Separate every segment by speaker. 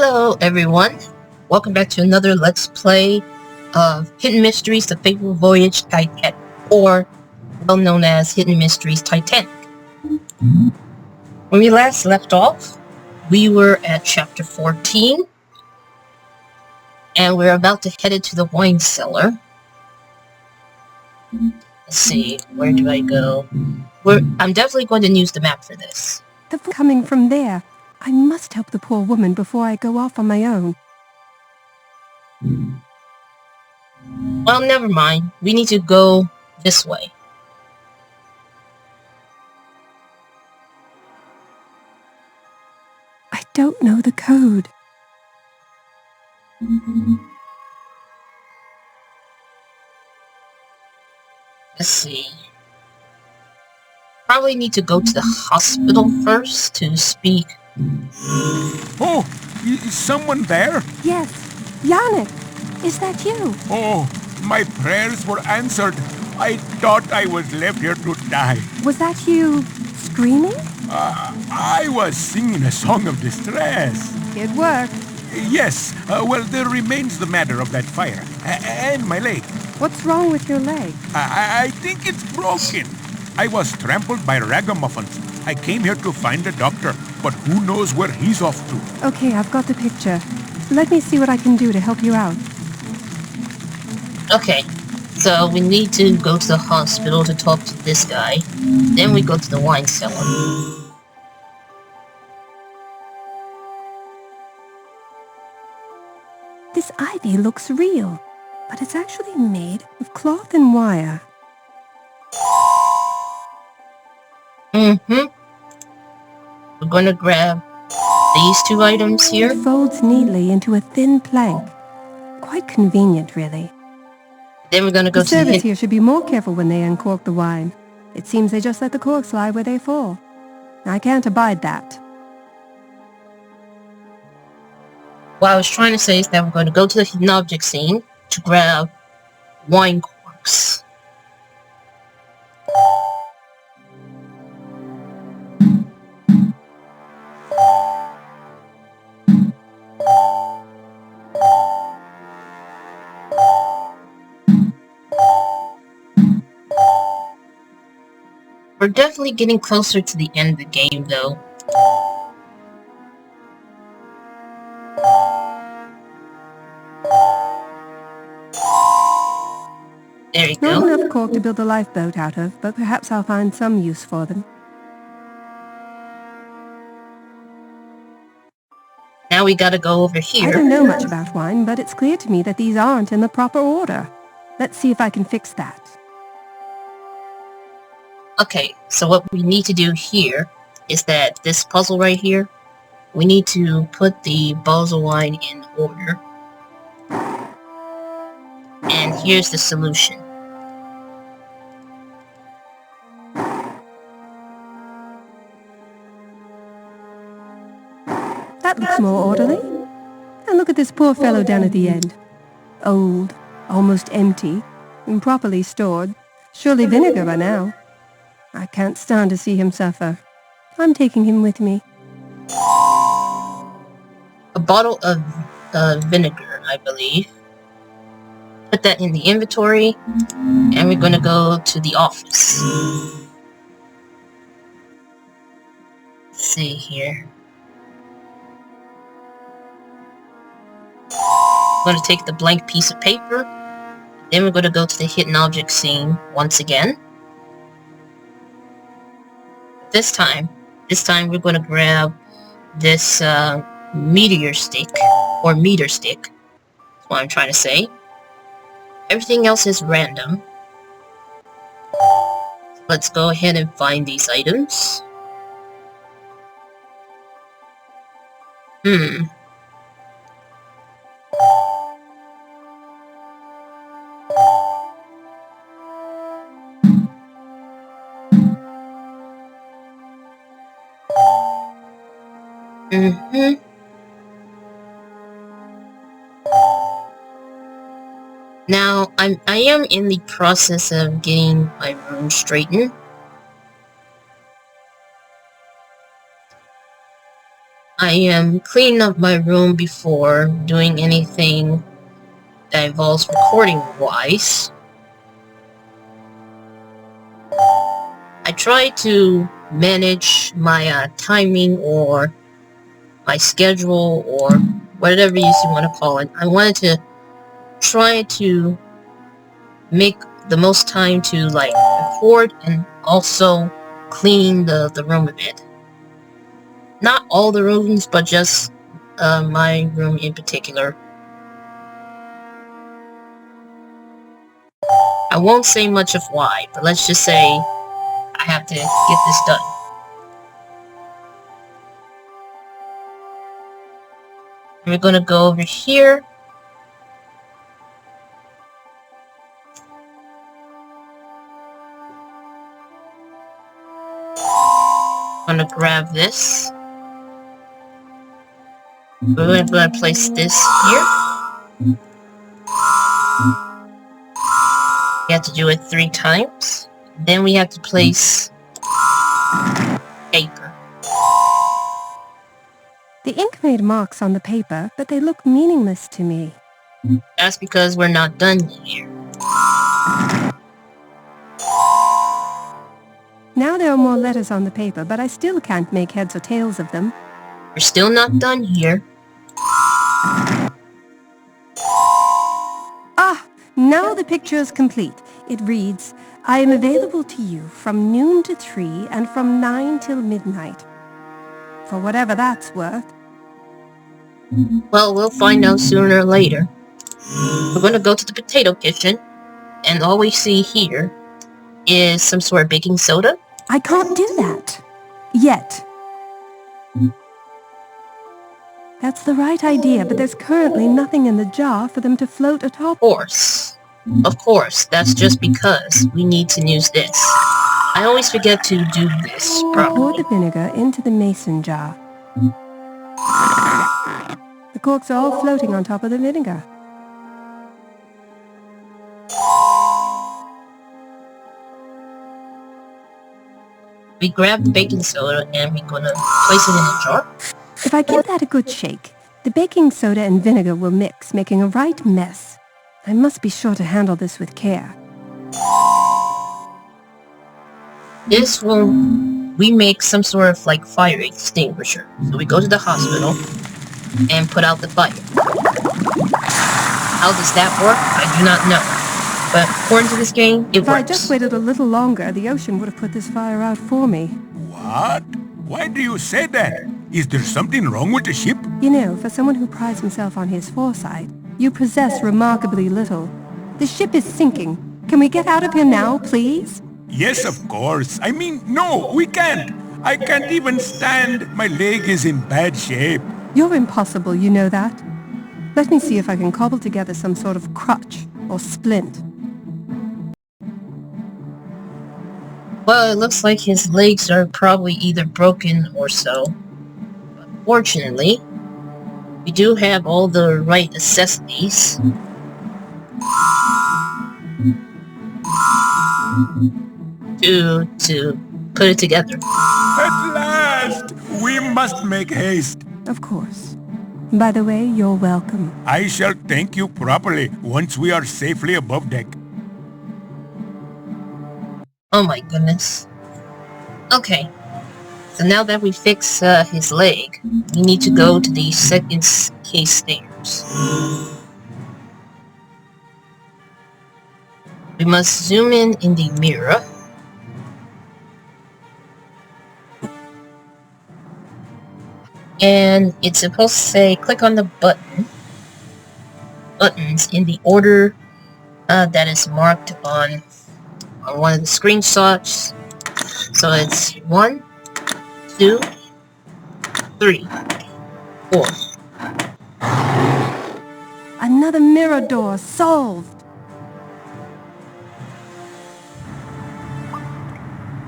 Speaker 1: Hello everyone, welcome back to another Let's Play of Hidden Mysteries The Fateful Voyage Titanic, or well known as Hidden Mysteries Titanic. When we last left off, we were at chapter 14, and we're about to head into the wine cellar. Let's see, where do I go? I'm definitely going to use the map for this.
Speaker 2: The voice coming from there. I must help the poor woman before I go off on my own.
Speaker 1: Well, never mind. We need to go this way.
Speaker 2: I don't know the code.
Speaker 1: Let's see. Probably need to go to the hospital first to speak.
Speaker 3: Oh, is someone there?
Speaker 2: Yes, Yannick, is that you?
Speaker 3: Oh, my prayers were answered. I thought I was left here to die.
Speaker 2: Was that you screaming?
Speaker 3: I was singing a song of distress.
Speaker 2: It worked.
Speaker 3: Yes, well, there remains the matter of that fire. And my leg.
Speaker 2: What's wrong with your leg?
Speaker 3: I think it's broken. I was trampled by ragamuffins. I came here to find a doctor, but who knows where he's off to.
Speaker 2: Okay, I've got the picture. Let me see what I can do to help you out.
Speaker 1: Okay, so we need to go to the hospital to talk to this guy. Then we go to the wine cellar.
Speaker 2: This ivy looks real, but it's actually made of cloth and wire.
Speaker 1: We're going to grab these two items here.
Speaker 2: It folds neatly into a thin plank. Quite convenient, really.
Speaker 1: Then we're going to go
Speaker 2: The
Speaker 1: to the
Speaker 2: servants here should be more careful when they uncork the wine. It seems they just let the corks lie where they fall. I can't abide that.
Speaker 1: What I was trying to say is that we're going to go to the hidden object scene to grab wine corks. We're definitely getting closer to the end of the game, though. There you
Speaker 2: Not
Speaker 1: go.
Speaker 2: enough cork to build a lifeboat out of, but perhaps I'll find some use for them.
Speaker 1: Now we gotta go over
Speaker 2: I
Speaker 1: here.
Speaker 2: don't know much about wine, but it's clear to me that these aren't in the proper order. Let's see if I can fix that.
Speaker 1: Okay, so what we need to do here is that this puzzle right here, we need to put the bottles of wine in order. And here's the solution.
Speaker 2: That looks more orderly. And look at this poor fellow down at the end. Old, almost empty, improperly stored. Surely vinegar by now. I can't stand to see him suffer. I'm taking him with me.
Speaker 1: A bottle of vinegar, I believe. Put that in the inventory, and we're gonna go to the office. Let's see here. I'm going to take the blank piece of paper. Then we're going to go to the hidden object scene once again. This time we're going to grab this meteor stick, or meter stick. That's what I'm trying to say. Everything else is random. Let's go ahead and find these items. Now, I am in the process of getting my room straightened. I am cleaning up my room before doing anything that involves recording-wise. I try to manage my timing or my schedule or whatever you want to call it. I wanted to try to make the most time to like record and also clean the room a bit. Not all the rooms, but just my room in particular. I won't say much of why, but let's just say I have to get this done. We're gonna go over here. I'm gonna grab this. We're gonna place this here. We have to do it 3 times. Then we have to place paper.
Speaker 2: The ink made marks on the paper, but they look meaningless to me.
Speaker 1: That's because we're not done here.
Speaker 2: Now there are more letters on the paper, but I still can't make heads or tails of them.
Speaker 1: We're still not done here.
Speaker 2: Ah! Now the picture is complete. It reads, I am available to you from noon to 3 and from 9 till midnight. For whatever that's worth.
Speaker 1: Well, we'll find out sooner or later. We're gonna go to the potato kitchen, and all we see here is some sort of baking soda.
Speaker 2: I can't do that. Yet. That's the right idea, but there's currently nothing in the jar for them to float atop.
Speaker 1: Of course, that's just because we need to use this. I always forget to do this
Speaker 2: Pour
Speaker 1: properly.
Speaker 2: the vinegar into the mason jar. The corks are all floating on top of the vinegar.
Speaker 1: We grab the baking soda and we're gonna place it in a jar.
Speaker 2: If I give that a good shake, the baking soda and vinegar will mix, making a right mess. I must be sure to handle this with care.
Speaker 1: This will we make some sort of like fire extinguisher. So we go to the hospital and put out the fire. How does that work? I do not know. But according to this game, it
Speaker 2: If I
Speaker 1: works.
Speaker 2: just waited a little longer, the ocean would have put this fire out for me.
Speaker 3: What? Why do you say that? Is there something wrong with the ship?
Speaker 2: You know, for someone who prides himself on his foresight, you possess remarkably little. The ship is sinking. Can we get out of here now, please?
Speaker 3: Yes, of course. I mean, no, we can't. I can't even stand. My leg is in bad shape.
Speaker 2: You're impossible, you know that. Let me see if I can cobble together some sort of crutch or splint.
Speaker 1: Well, it looks like his legs are probably either broken or so. But fortunately, we do have all the right necessities. To put it together.
Speaker 3: At last! We must make haste.
Speaker 2: Of course. By the way, you're welcome.
Speaker 3: I shall thank you properly once we are safely above deck.
Speaker 1: Oh my goodness. Okay. So now that we fix his leg, we need to go to the second case stairs. We must zoom in the mirror. And it's supposed to say click on the buttons in the order that is marked on one of the screenshots. So it's 1, 2, 3, 4.
Speaker 2: Another mirror door solved.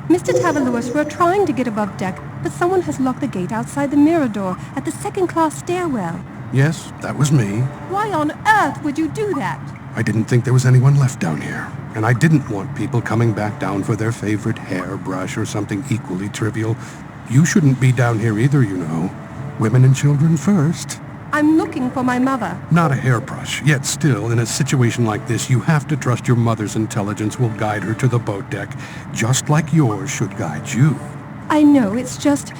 Speaker 2: Mr. Tavaluis, we're trying to get above deck, but someone has locked the gate outside the mirror door at the second-class stairwell.
Speaker 4: Yes, that was me.
Speaker 2: Why on earth would you do that?
Speaker 4: I didn't think there was anyone left down here. And I didn't want people coming back down for their favorite hairbrush or something equally trivial. You shouldn't be down here either, you know. Women and children first.
Speaker 2: I'm looking for my mother.
Speaker 4: Not a hairbrush. Yet still, in a situation like this, you have to trust your mother's intelligence will guide her to the boat deck, just like yours should guide you.
Speaker 2: I know, it's just...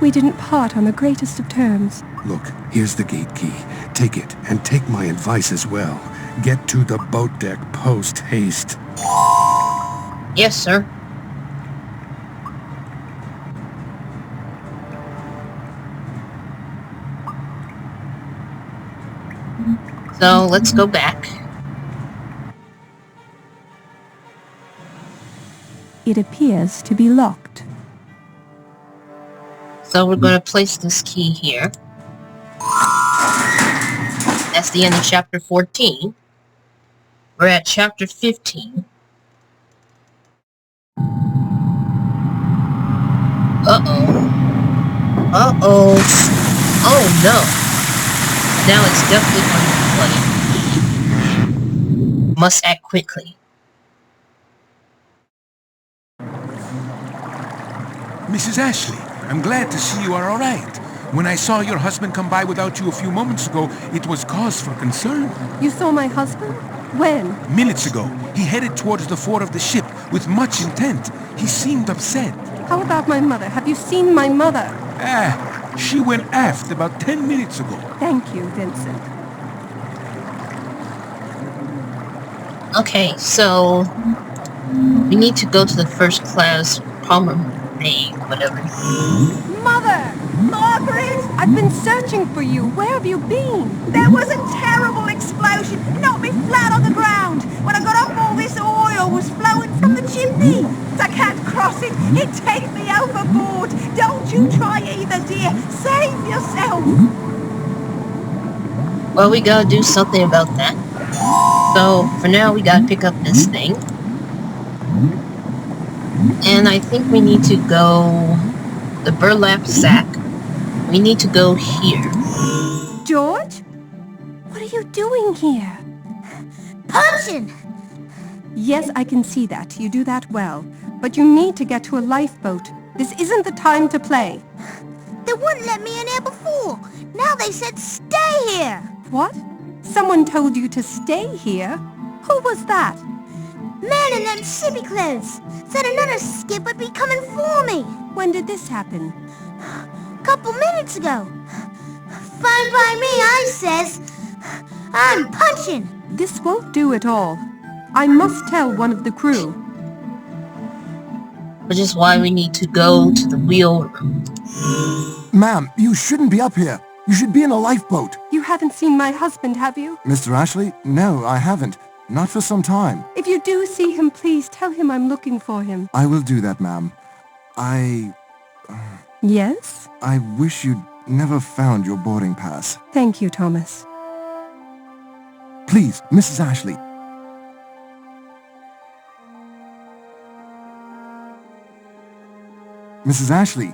Speaker 2: we didn't part on the greatest of terms.
Speaker 4: Look, here's the gate key. Take it, and take my advice as well. Get to the boat deck post-haste.
Speaker 1: Yes, sir. So, let's go back.
Speaker 2: It appears to be locked.
Speaker 1: So we're going to place this key here. That's the end of chapter 14. We're at chapter 15. Uh-oh. Uh-oh. Oh, no. Now it's definitely going to be flooded. Must act quickly.
Speaker 3: Mrs. Ashley, I'm glad to see you are all right. When I saw your husband come by without you a few moments ago, it was cause for concern.
Speaker 2: You saw my husband? When?
Speaker 3: Minutes ago, he headed towards the fore of the ship with much intent. He seemed upset.
Speaker 2: How about my mother? Have you seen my mother?
Speaker 3: She went aft about 10 minutes ago.
Speaker 2: Thank you, Vincent.
Speaker 1: Okay, so we need to go to the first class promenade, whatever.
Speaker 2: Mother! Margaret! I've been searching for you. Where have you been?
Speaker 5: There was a terrible explosion. It knocked me flat on the ground. When I got up, all this oil was flowing from the chimney. I can't cross it. It'd take me overboard. Don't you try either, dear. Save yourself.
Speaker 1: Well, we gotta do something about that. So, for now, we gotta pick up this thing. And I think we need to go... the burlap sack. We need to go here.
Speaker 2: George? What are you doing here?
Speaker 5: Punching!
Speaker 2: Yes, I can see that. You do that well. But you need to get to a lifeboat. This isn't the time to play.
Speaker 5: They wouldn't let me in here before. Now they said stay here.
Speaker 2: What? Someone told you to stay here? Who was that?
Speaker 5: Man in them sippy clothes said another skip would be coming for me.
Speaker 2: When did this happen?
Speaker 5: Couple minutes ago. Fine by me, I says. I'm punching.
Speaker 2: This won't do at all. I must tell one of the crew.
Speaker 1: Which is why we need to go to the wheel room.
Speaker 6: Ma'am, you shouldn't be up here. You should be in a lifeboat.
Speaker 2: You haven't seen my husband, have you?
Speaker 6: Mr. Ashley? No, I haven't. Not for some time.
Speaker 2: If you do see him, please tell him I'm looking for him.
Speaker 6: I will do that, ma'am.
Speaker 2: Yes?
Speaker 6: I wish you'd never found your boarding pass.
Speaker 2: Thank you, Thomas.
Speaker 6: Please, Mrs. Ashley. Mrs. Ashley,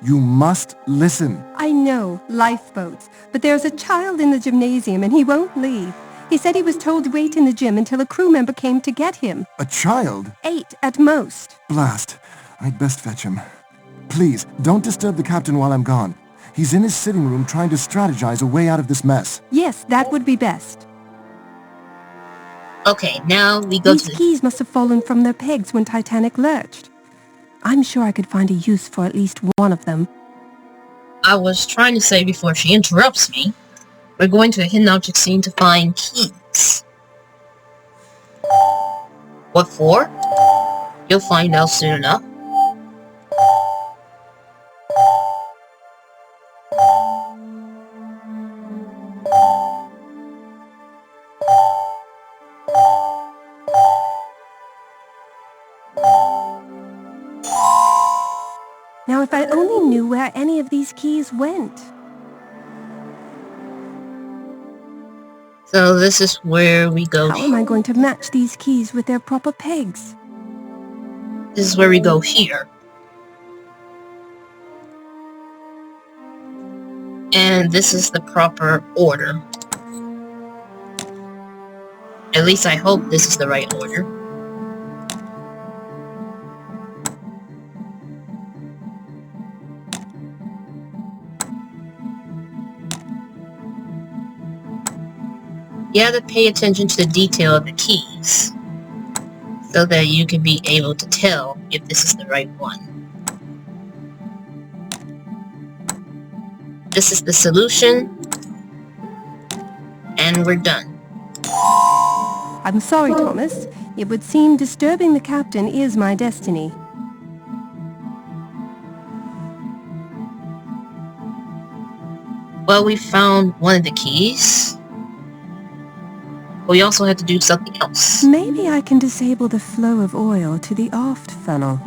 Speaker 6: you must listen.
Speaker 2: I know, lifeboats, but there's a child in the gymnasium and he won't leave. He said he was told to wait in the gym until a crew member came to get him.
Speaker 6: A child?
Speaker 2: 8 at most.
Speaker 6: Blast. I'd best fetch him. Please, don't disturb the captain while I'm gone. He's in his sitting room trying to strategize a way out of this mess.
Speaker 2: Yes, that would be best.
Speaker 1: Okay, now we go
Speaker 2: These
Speaker 1: to the...
Speaker 2: keys must have fallen from their pegs when Titanic lurched. I'm sure I could find a use for at least one of them.
Speaker 1: I was trying to say before she interrupts me, we're going to a hidden object scene to find keys. What for? You'll find out soon enough.
Speaker 2: Now, if I only knew where any of these keys went.
Speaker 1: So this is where we go.
Speaker 2: How am I going to match these keys with their proper pegs?
Speaker 1: This is where we go here. And this is the proper order. At least I hope this is the right order. You have to pay attention to the detail of the keys so that you can be able to tell if this is the right one. This is the solution, and we're done.
Speaker 2: I'm sorry, Thomas. It would seem disturbing the captain is my destiny.
Speaker 1: Well, we found one of the keys. But we also had to do something else.
Speaker 2: Maybe I can disable the flow of oil to the aft funnel.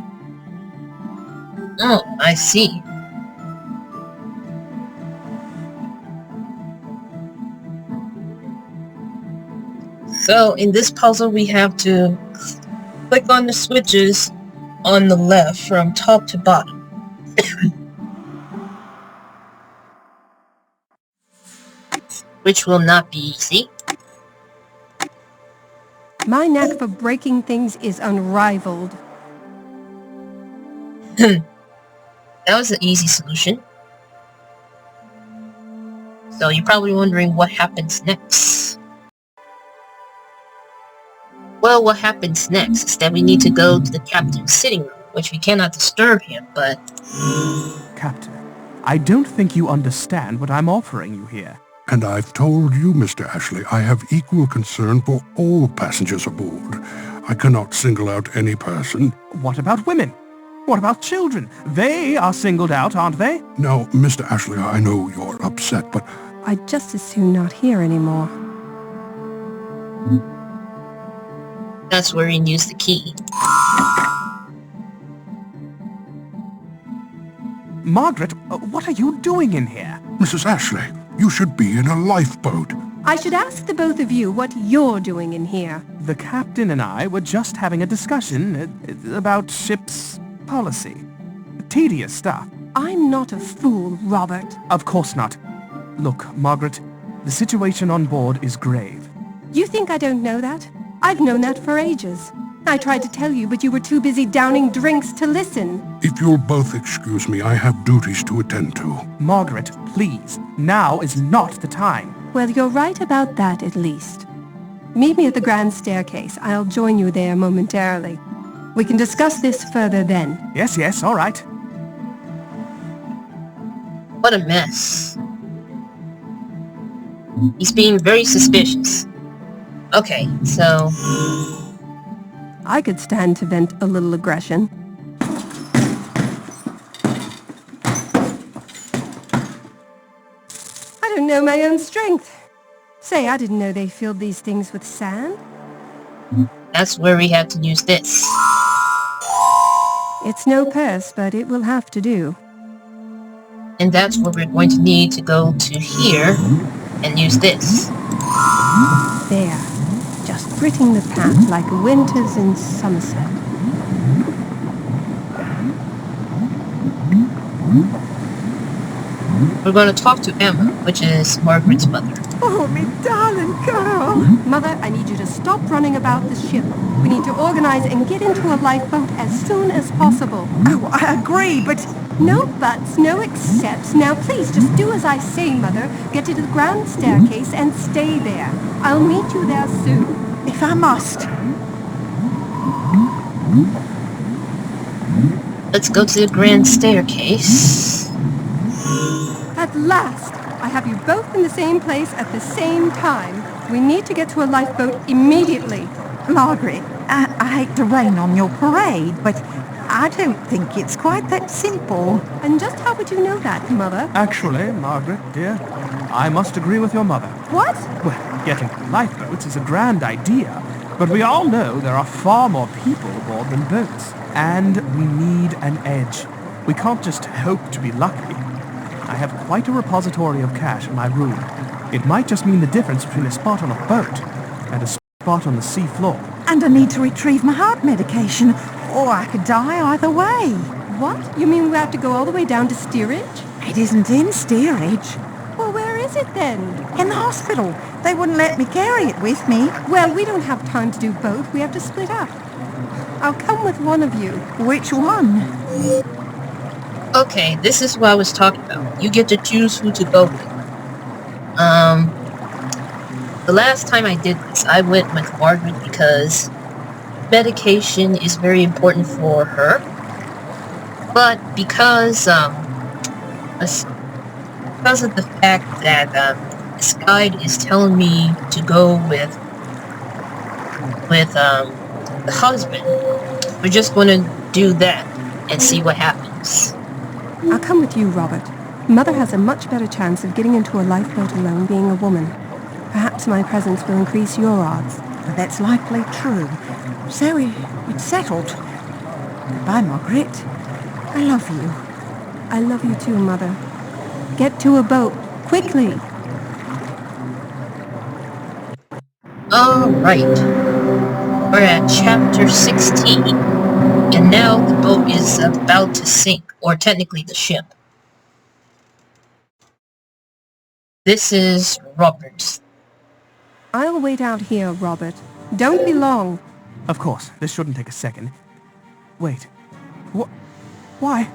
Speaker 1: Oh, I see. So, in this puzzle, we have to click on the switches on the left from top to bottom. Which will not be easy.
Speaker 2: My knack for breaking things is unrivaled.
Speaker 1: That was an easy solution. So you're probably wondering what happens next. Well, what happens next is that we need to go to the captain's sitting room, which we cannot disturb him, but...
Speaker 7: Captain, I don't think you understand what I'm offering you here.
Speaker 4: And I've told you, Mr. Ashley, I have equal concern for all passengers aboard. I cannot single out any person.
Speaker 7: What about women? What about children? They are singled out, aren't they?
Speaker 4: Now, Mr. Ashley, I know you're upset, but...
Speaker 2: I'd just as soon not hear anymore.
Speaker 1: That's where you use the key.
Speaker 7: Margaret, what are you doing in here?
Speaker 4: Mrs. Ashley, you should be in a lifeboat.
Speaker 2: I should ask the both of you what you're doing in here.
Speaker 7: The captain and I were just having a discussion about ship's policy. Tedious stuff.
Speaker 2: I'm not a fool, Robert.
Speaker 7: Of course not. Look, Margaret, the situation on board is grave.
Speaker 2: You think I don't know that? I've known that for ages. I tried to tell you, but you were too busy downing drinks to listen.
Speaker 4: If you'll both excuse me, I have duties to attend to.
Speaker 7: Margaret, please. Now is not the time.
Speaker 2: Well, you're right about that, at least. Meet me at the grand staircase. I'll join you there momentarily. We can discuss this further then.
Speaker 7: Yes, all right.
Speaker 1: What a mess. He's being very suspicious. Okay, so...
Speaker 2: I could stand to vent a little aggression. I don't know my own strength. Say, I didn't know they filled these things with sand.
Speaker 1: That's where we have to use this.
Speaker 2: It's no purse, but it will have to do.
Speaker 1: And that's where we're going to need to go to here and use this.
Speaker 2: There. Just gritting the path like winters in Somerset.
Speaker 1: We're going to talk to Emma, which is Margaret's mother.
Speaker 5: Oh, me darling girl.
Speaker 2: Mother, I need you to stop running about the ship. We need to organize and get into a lifeboat as soon as possible.
Speaker 5: Oh, I agree, but...
Speaker 2: No buts, no excepts. Now please, just do as I say, Mother. Get to the grand staircase and stay there. I'll meet you there soon.
Speaker 5: If I must.
Speaker 1: Let's go to the grand staircase.
Speaker 2: At last! I have you both in the same place at the same time. We need to get to a lifeboat immediately.
Speaker 5: Margaret, I hate to rain on your parade, but I don't think it's quite that simple.
Speaker 2: And just how would you know that, Mother?
Speaker 7: Actually, Margaret, dear, I must agree with your mother.
Speaker 2: What?
Speaker 7: Well, getting to lifeboats is a grand idea, but we all know there are far more people aboard than boats. And we need an edge. We can't just hope to be lucky. I have quite a repository of cash in my room. It might just mean the difference between a spot on a boat and a spot on the sea floor.
Speaker 5: And I need to retrieve my heart medication, or I could die either way.
Speaker 2: What? You mean we have to go all the way down to steerage?
Speaker 5: It isn't in steerage.
Speaker 2: Well, where is it then?
Speaker 5: In the hospital. They wouldn't let me carry it with me.
Speaker 2: Well, we don't have time to do both. We have to split up. I'll come with one of you.
Speaker 5: Which one?
Speaker 1: Okay, this is what I was talking about. You get to choose who to go with. The last time I did this, I went with Margaret because medication is very important for her. But because of the fact that this guide is telling me to go with the husband, we're just going to do that and see what happens.
Speaker 2: I'll come with you, Robert. Mother has a much better chance of getting into a lifeboat alone being a woman. Perhaps my presence will increase your odds.
Speaker 5: That's likely true. So it's settled. Goodbye, Margaret. I love you.
Speaker 2: I love you too, Mother. Get to a boat, quickly!
Speaker 1: Alright. We're at chapter 16. And now the boat is about to sink, or technically the ship. This is Robert.
Speaker 2: I'll wait out here, Robert. Don't be long.
Speaker 7: Of course, this shouldn't take a second. Wait. Why?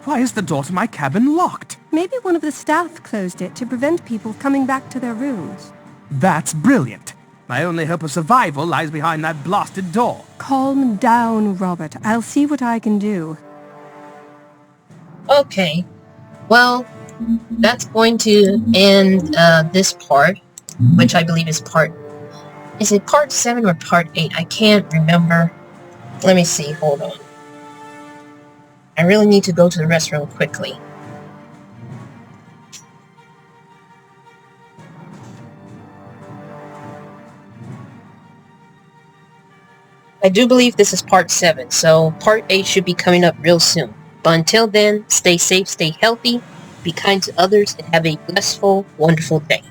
Speaker 7: Why is the door to my cabin locked?
Speaker 2: Maybe one of the staff closed it to prevent people coming back to their rooms.
Speaker 7: That's brilliant. My only hope of survival lies behind that blasted door.
Speaker 2: Calm down, Robert. I'll see what I can do.
Speaker 1: Okay. Well, that's going to end this part, which I believe is part... Is it part 7 or part 8? I can't remember. Let me see. Hold on. I really need to go to the restroom quickly. I do believe this is part 7, so part 8 should be coming up real soon. But until then, stay safe, stay healthy, be kind to others, and have a blissful, wonderful day.